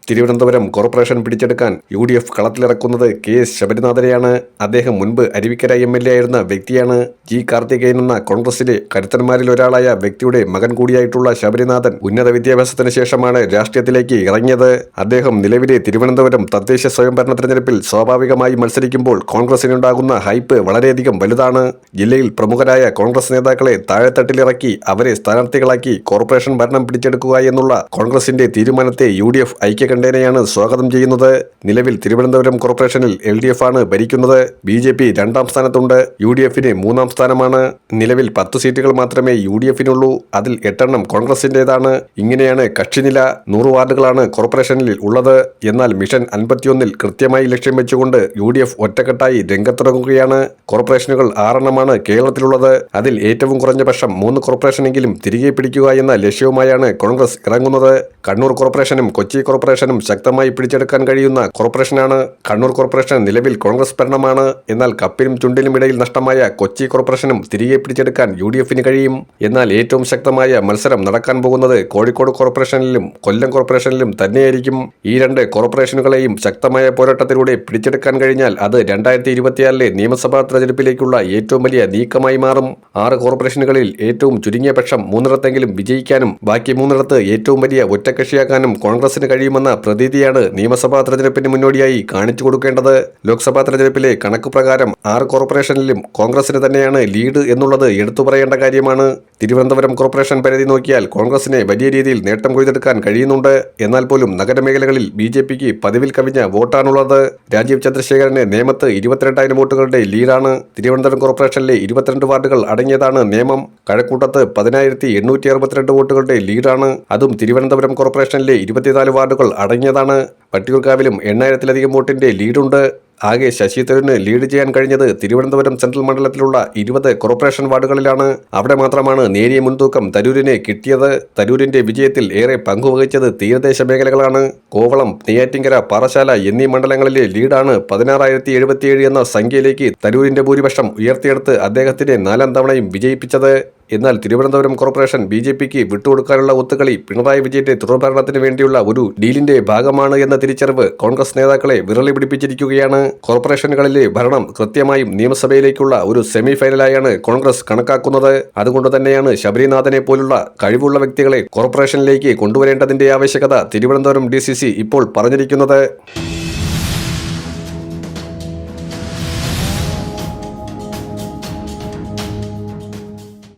Thiruvananthapuram corporation പിടിച്ചെടുക്കാൻ UDF കളത്തിലിറക്കുന്നത് KS ശബരിനാഥനെയാണ്. അദ്ദേഹം മുൻപ് അരുവിക്കര MLA ആയിരുന്ന വ്യക്തിയാണ്. G കാർത്തികേയൻ എന്ന കോൺഗ്രസിലെ കരുത്തന്മാരിൽ ഒരാളായ വ്യക്തിയുടെ മകൻ കൂടിയായിട്ടുള്ള ശബരിനാഥൻ ഉന്നത വിദ്യാഭ്യാസത്തിന് ശേഷമാണ് രാഷ്ട്രീയത്തിലേക്ക് ഇറങ്ങിയത്. അദ്ദേഹം നിലവിലെ തിരുവനന്തപുരം തദ്ദേശ സ്വയംഭരണ തെരഞ്ഞെടുപ്പിൽ സ്വാഭാവികമായി മത്സരിക്കുമ്പോൾ കോൺഗ്രസിനുണ്ടാകുന്ന ഹൈപ്പ് വളരെയധികം വലുതാണ്. ജില്ലയിൽ പ്രമുഖരായ കോൺഗ്രസ് നേതാക്കളെ താഴെത്തട്ടിലിറക്കി അവരെ സ്ഥാനാർത്ഥികളാക്കി കോർപ്പറേഷൻ ഭരണം പിടിച്ചെടുക്കുക എന്നുള്ള കോൺഗ്രസിന്റെ തീരുമാനത്തെ UDF ഐക്യകണ്ഠേനയാണ് സ്വാഗതം ചെയ്യുന്നത്. നിലവിൽ തിരുവനന്തപുരം കോർപ്പറേഷനിൽ LDF ആണ് ഭരിക്കുന്നത്. BJP 2ാം സ്ഥാനത്തുണ്ട്. UDFന് 3ാം സ്ഥാനമാണ്. നിലവിൽ 10 സീറ്റുകൾ മാത്രമേ UDFനുള്ളൂ. അതിൽ 8 കോൺഗ്രസിന്റേതാണ്. ഇങ്ങനെയാണ് കക്ഷിനില. 100 വാർഡുകളാണ് കോർപ്പറേഷനിൽ ഉള്ളത്. എന്നാൽ മിഷൻ 51 കൃത്യമായി ലക്ഷ്യം വെച്ചുകൊണ്ട് UDF ഒറ്റക്കെട്ടായി രംഗത്തിറങ്ങുകയാണ്. കോർപ്പറേഷനുകൾ 6 കേരളത്തിലുള്ളത്. അതിൽ ഏറ്റവും കുറഞ്ഞ പക്ഷം 3 കോർപ്പറേഷനെങ്കിലും തിരികെ പിടിക്കുക എന്ന ലക്ഷ്യവുമായാണ് കോൺഗ്രസ് ഇറങ്ങുന്നത്. കണ്ണൂർ കോർപ്പറേഷനും കൊച്ചി കോർപ്പറേഷനും ശക്തമായി പിടിച്ചെടുക്കാൻ കഴിയുന്ന കോർപ്പറേഷനാണ്. കണ്ണൂർ കോർപ്പറേഷൻ നിലവിൽ കോൺഗ്രസ് ഭരണമാണ്. എന്നാൽ കപ്പിനും ചുണ്ടിനും ഇടയിൽ നഷ്ടമായ കൊച്ചി കോർപ്പറേഷനും തിരികെ പിടിച്ചെടുക്കാൻ UDFന് കഴിയും. എന്നാൽ ഏറ്റവും ശക്തമായ മത്സരം നടക്കാൻ പോകുന്നത് കോഴിക്കോട് കോർപ്പറേഷനിലും കൊല്ലം കോർപ്പറേഷനിലും തന്നെയായിരിക്കും. ഈ 2 കോർപ്പറേഷനുകളെയും ശക്തമായ പോരാട്ടത്തിലൂടെ പിടിച്ചെടുക്കാൻ കഴിഞ്ഞാൽ അത് 2024 നിയമസഭാ തെരഞ്ഞെടുപ്പിലേക്കുള്ള ഏറ്റവും വലിയ നീക്കമായി മാറും. 6 കോർപ്പറേഷനുകളിൽ ഏറ്റവും ചുരുങ്ങിയ പക്ഷം 3 വിജയിക്കാനും ബാക്കി 3 ഏറ്റവും വലിയ ഒറ്റക്കക്ഷിയാക്കാനും കോൺഗ്രസിന് കഴിയുമെന്ന പ്രതീതിയാണ് നിയമസഭാ തെരഞ്ഞെടുപ്പിന് മുന്നോടിയായി കാണിച്ചു കൊടുക്കേണ്ടത്. ലോക്സഭാ തെരഞ്ഞെടുപ്പിലെ കണക്ക് പ്രകാരം 6 കോർപ്പറേഷനിലും കോൺഗ്രസിന് തന്നെയാണ് ലീഡ് എന്നുള്ളത് എടുത്തു പറയേണ്ട കാര്യമാണ്. തിരുവനന്തപുരം കോർപ്പറേഷൻ പരിധി നോക്കിയാൽ കോൺഗ്രസിനെ വലിയ രീതിയിൽ നേട്ടം കൊയ്തെടുക്കാൻ കഴിയുന്നുണ്ട്. എന്നാൽ പോലും നഗരമേഖലകളിൽ BJPക്ക് പതിവിൽ കവിഞ്ഞ വോട്ടാണുള്ളത്. രാജീവ് ചന്ദ്രശേഖരന് നേമത്ത് 22,000 വോട്ടുകളുടെ ലീഡാണ്. തിരുവനന്തപുരം കോർപ്പറേഷനിലെ 22 വാർഡുകൾ അടങ്ങിയതാണ് നേമം. കഴക്കൂട്ടത്ത് 10,862 വോട്ടുകളുടെ ലീഡാണ്. അതും തിരുവനന്തപുരം കോർപ്പറേഷനിലെ 24 വാർഡുകൾ അടങ്ങിയതാണ്. വട്ടിയൂർക്കാവിലും 8,000-ലധികം വോട്ടിന്റെ ലീഡുണ്ട്. ആകെ ശശി തരൂരിന് ലീഡ് ചെയ്യാൻ കഴിഞ്ഞത് തിരുവനന്തപുരം സെൻട്രൽ മണ്ഡലത്തിലുള്ള 20 കോർപ്പറേഷൻ വാർഡുകളിലാണ്. അവിടെ മാത്രമാണ് നേരിയ മുൻതൂക്കം തരൂരിന് കിട്ടിയത്. തരൂരിന്റെ വിജയത്തിൽ ഏറെ പങ്കുവഹിച്ചത് തീരദേശ മേഖലകളാണ്. കോവളം, നെയ്യാറ്റിൻകര, പാറശാല എന്നീ മണ്ഡലങ്ങളിലെ ലീഡാണ് 16,077 എന്ന സംഖ്യയിലേക്ക് തരൂരിന്റെ ഭൂരിപക്ഷം ഉയർത്തിയെടുത്ത് അദ്ദേഹത്തിന്റെ 4ാം തവണയും വിജയിപ്പിച്ചത്. എന്നാൽ തിരുവനന്തപുരം കോർപ്പറേഷൻ BJPക്ക് വിട്ടുകൊടുക്കാനുള്ള ഒത്തുകളി പിണറായി വിജയന്റെ തുടർഭരണത്തിന് വേണ്ടിയുള്ള ഒരു ഡീലിന്റെ ഭാഗമാണ് എന്ന തിരിച്ചറിവ് കോൺഗ്രസ് നേതാക്കളെ വിറളി പിടിപ്പിച്ചിരിക്കുകയാണ്. കോർപ്പറേഷനുകളിലെ ഭരണം കൃത്യമായും നിയമസഭയിലേക്കുള്ള ഒരു സെമി ഫൈനലായാണ് കോൺഗ്രസ് കണക്കാക്കുന്നത്. അതുകൊണ്ട് തന്നെയാണ് ശബരിനാഥനെ പോലുള്ള കഴിവുള്ള വ്യക്തികളെ കോർപ്പറേഷനിലേക്ക് കൊണ്ടുവരേണ്ടതിന്റെ ആവശ്യകത തിരുവനന്തപുരം DCC ഇപ്പോൾ പറഞ്ഞിരിക്കുന്നത്.